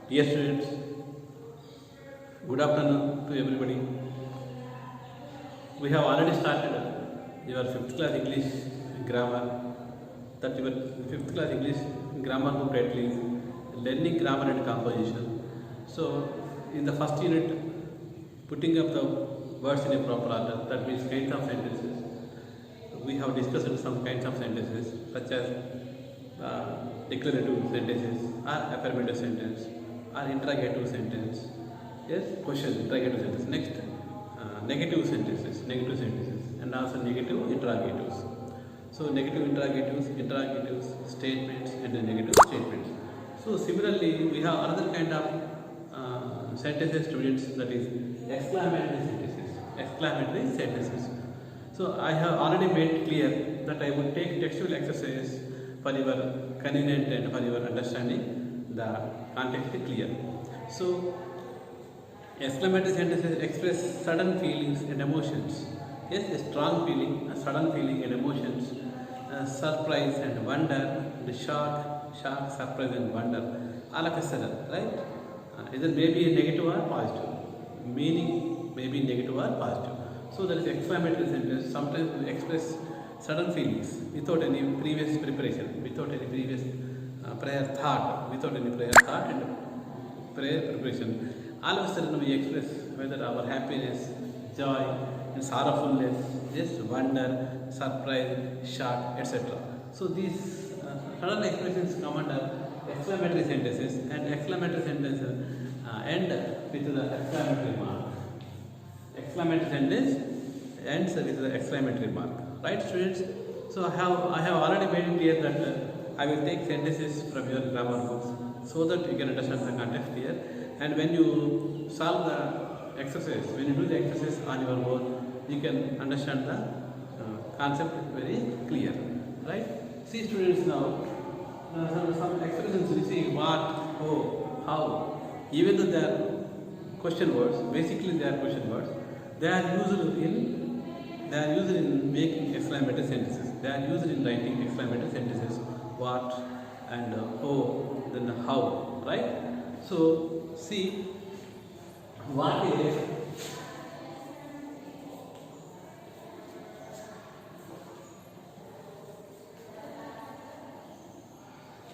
Dear students, good afternoon to everybody. We have already started your 5th class English grammar. That your 5th class English grammar book title is Learning Grammar and Composition. So, in the first unit, putting up the words in a proper order, that means kinds of sentences. We have discussed some kinds of sentences such as declarative sentences or affirmative sentence or interrogative sentence. Yes, question, interrogative sentence. Next, negative sentences, and also negative interrogatives. So, negative interrogatives, statements, and negative statements. So, similarly, we have another kind of sentences, students, that is exclamatory sentences. So, I have already made clear that I would take textual exercise for your convenience and for your understanding. The context is clear. So, exclamatory sentences express sudden feelings and emotions. Yes, a strong feeling, a sudden feeling and emotions, surprise and wonder, the shock, surprise and wonder, all of a sudden, right? Either maybe a negative or positive. Meaning may be negative or positive. So there is exclamatory sentence. Sometimes we express sudden feelings without any previous preparation, without any previous prior thought, and prior preparation. All of a sudden we express whether our happiness, joy, and sorrowfulness, yes, wonder, surprise, shock, etc. So these sudden expressions come under exclamatory sentences, and exclamatory sentences end with the exclamatory mark. Exclamatory sentence ends with the exclamatory mark. Right, students? So I have already made it clear that I will take sentences from your grammar books so that you can understand the context here. And when you solve the exercise, when you do the exercise on your own, you can understand the concept very clear. Right? See, students, now some expressions we see what, who, how. Even though they are question words, basically they are question words. They are used in making exclamatory sentences. They are used in writing exclamatory sentences. What and who, then how, right? So see, what is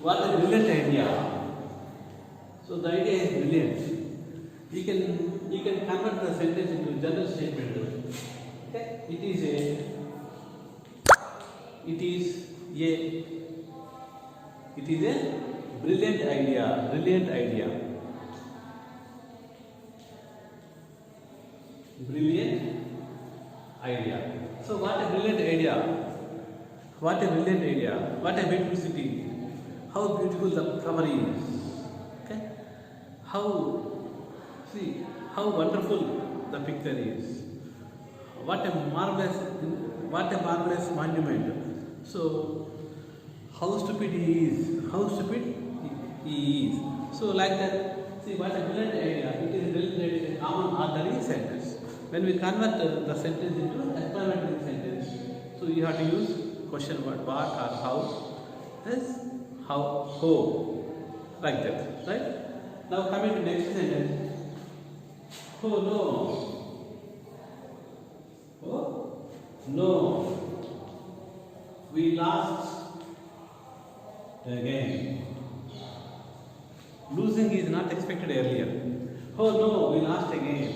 a brilliant idea. So the idea is brilliant. You can convert the sentence into general statement. Okay? It is a brilliant idea. Brilliant idea. So what a brilliant idea. What a brilliant idea. What a beautiful city. How beautiful the flower is. Okay? How wonderful the picture is. What a marvelous monument. So how stupid he is. So like that, see, what a brilliant idea. It is really a common ordinary sentence. When we convert the sentence into exclamatory sentence, so you have to use question word, what or how. Yes, how, who, like that, right? Now coming to next sentence. Oh no, we lost the game. Losing is not expected earlier. Oh no, we lost a game.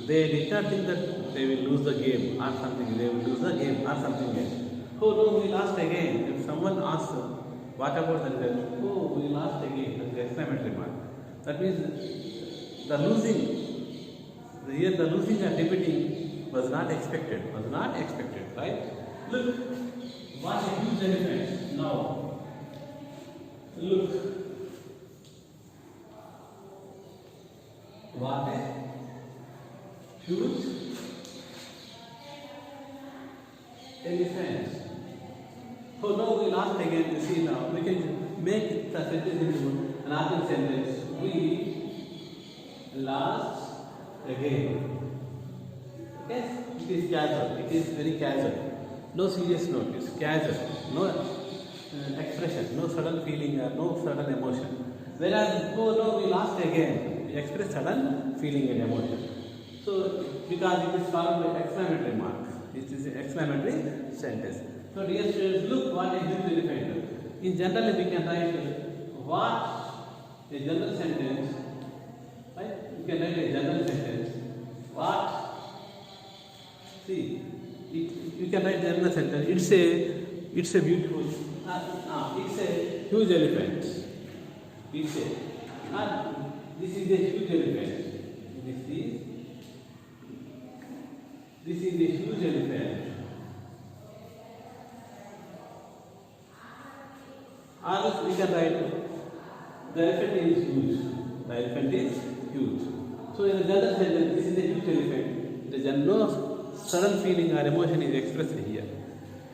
They did not think that they will lose the game or something. They will lose the game or something else. Oh no, we lost again. If someone asks, what about the result? Oh, we lost again. That's the exclamatory mark. That means the losing and defeating was not expected, right? Look, what a huge elephant. Now, look, what a huge elephant. Oh no, we lost again. You see now, we can make the sentence into another sentence. We lost again. Yes, it is casual. It is very casual. No serious note. It's casual. No expression. No sudden feeling or no sudden emotion. Whereas, oh no, we lost again. We express sudden feeling and emotion. So, because it is followed by exclamatory mark. It is an exclamatory sentence. So, dear students, look what a huge elephant. In general, we can write what a general sentence. Right? You can write a general sentence. What? See, you can write general sentence. It's a beautiful. It's a huge elephant. It's a. This is a huge elephant. This is a huge elephant. Or we can write the elephant is huge. The elephant is huge. So in the general sentence, this is a huge elephant. The no sudden feeling or emotion is expressed here.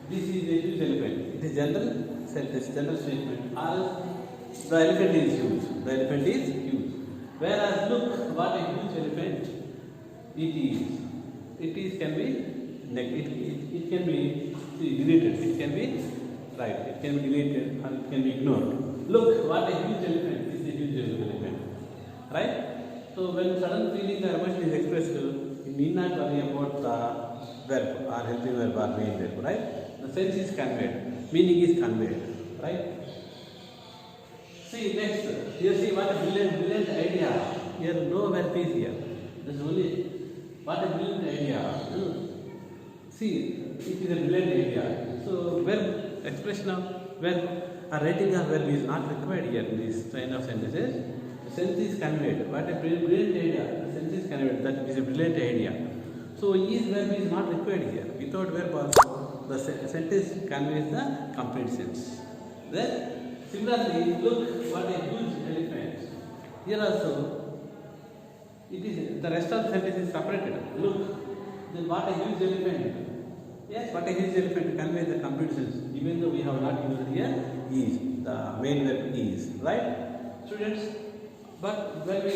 This is a huge elephant. It is general sentence, general statement. Or the elephant is huge. The elephant is huge. Whereas look what a huge elephant it is. It can be it can be deleted. It can be right. It can be deleted or it can be ignored. Look what a huge elephant is. A huge elephant. Right? So when sudden feeling or emotion is expressed, you need not worry about the verb or helping verb or main verb. Right? The sense is conveyed. Meaning is conveyed. Right? See next. Here see what a brilliant idea. Here no verb is here. There's only what a brilliant idea. See, it is a brilliant idea. So verb, expression of verb or writing of verb is not required here in this kind of sentences. The sense is conveyed. What a brilliant idea. The sense is conveyed. That is a brilliant idea. So is verb is not required here. Without verb also, the sentence conveys the complete sense. Then similarly, look what a huge elephant. Here also, it is the rest of the sentence is separated. Look, then what a huge elephant. Yes, what a huge elephant conveys the complete sense. Even though we have not used here is, the main verb is, right, students? But when we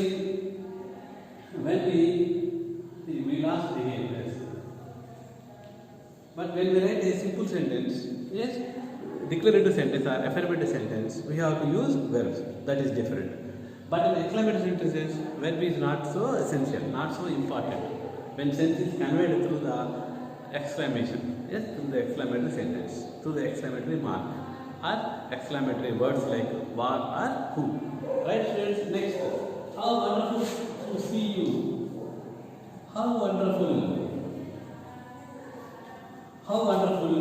lost the name, yes. But when we write a simple sentence, yes, declarative sentence or affirmative sentence, we have to use verbs. That is different. But in exclamatory sentences, verb is not so essential, not so important. When sense is conveyed through the exclamation, yes, through the exclamatory sentence, through the exclamatory mark, or exclamatory words like what or who. Right, students? Next, how wonderful to see you. How wonderful. How wonderful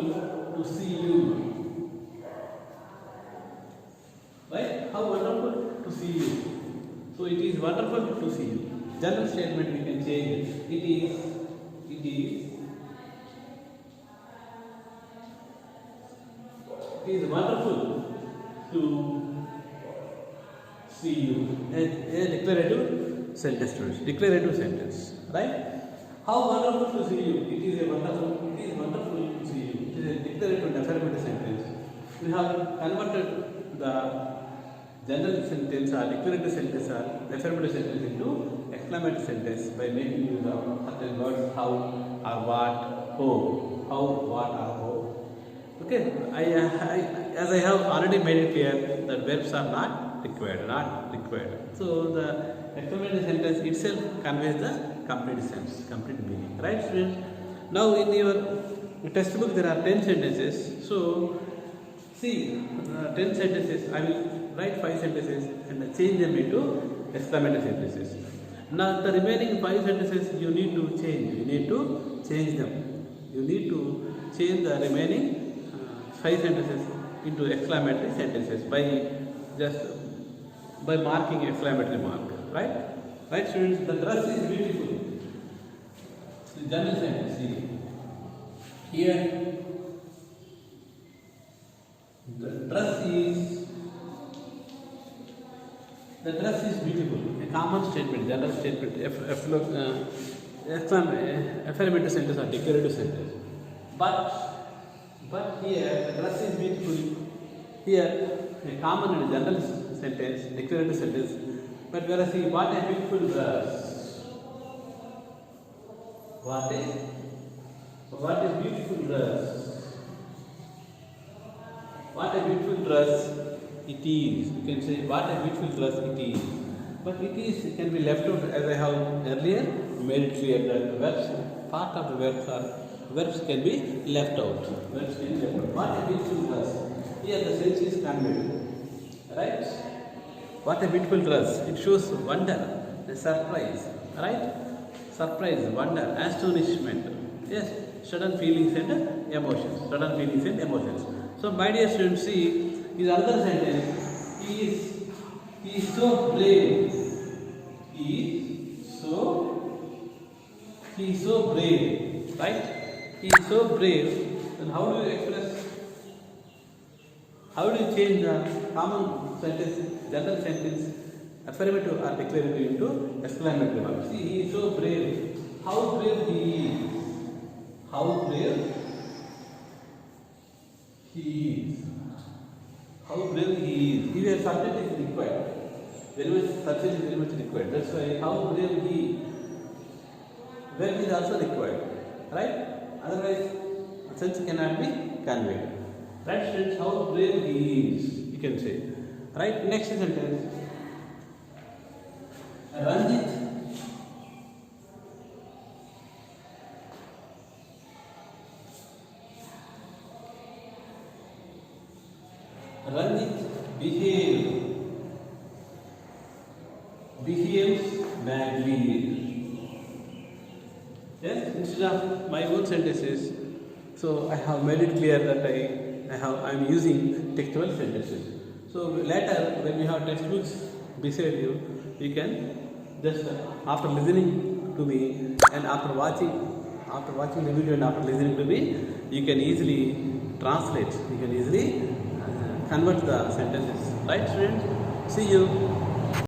to see you. Right? How wonderful to see you. So it is wonderful to see you. General statement we can change. It is wonderful to see you. A declarative sentence. Declarative sentence. Right? How wonderful to see you. It is wonderful to see you. It is a declarative and affirmative sentence. We have converted the general sentence or declarative sentence or affirmative sentence into exclamatory sentence by making use of certain words how or what, who, how, what or who. Okay, as I have already made it clear that verbs are not required. So the exclamatory sentence itself conveys the complete sense, complete meaning. Right, students? Now in your textbook there are 10 sentences. So see, 10 sentences. I will write 5 sentences and change them into exclamatory sentences. Now the remaining 5 sentences you need to change. You need to change them. You need to change the remaining 5 sentences into exclamatory sentences by marking exclamatory mark. Right, students? The dress is beautiful. The general sentence. See here. The dress is beautiful. A common statement, general statement, affirmative sentence or declarative sentence. But here the dress is beautiful. Here a common and general sentence, declarative sentence. But whereas see what a beautiful dress. What a beautiful dress. What a beautiful dress It is. You can say what a beautiful dress it is. But it is can be left out as I have earlier made it clear that the verbs, part of the verbs can be left out. Verbs can be left out. What a beautiful dress. Here the sense is conveyed. Right? What a beautiful dress. It shows wonder, a surprise. Right? Surprise, wonder, astonishment. Yes, sudden feelings and emotions. Sudden feelings and emotions. So, my dear students, see, in another sentence, he is so brave. He is so brave. Right? He is so brave. Then how do you express? How do you change the common sentence, general sentence, affirmative or declarative into exclamatory verb? See, he is so brave. How brave he is. How brave he is. How brave he is. Here subject is required. Very much subject is very much required. That's why how brave he is. Verb is also required. Right? Otherwise, sense cannot be conveyed. Right, students? How brave he is. You can say. Right? Next sentence. Ranjit behaves badly. Yes, instead of my own sentences, so I have made it clear that I am using textual sentences. So later, when you have textbooks beside you, you can just after listening to me and after watching the video and after listening to me, you can easily translate. You can easily convert the sentences. Right, students? See you.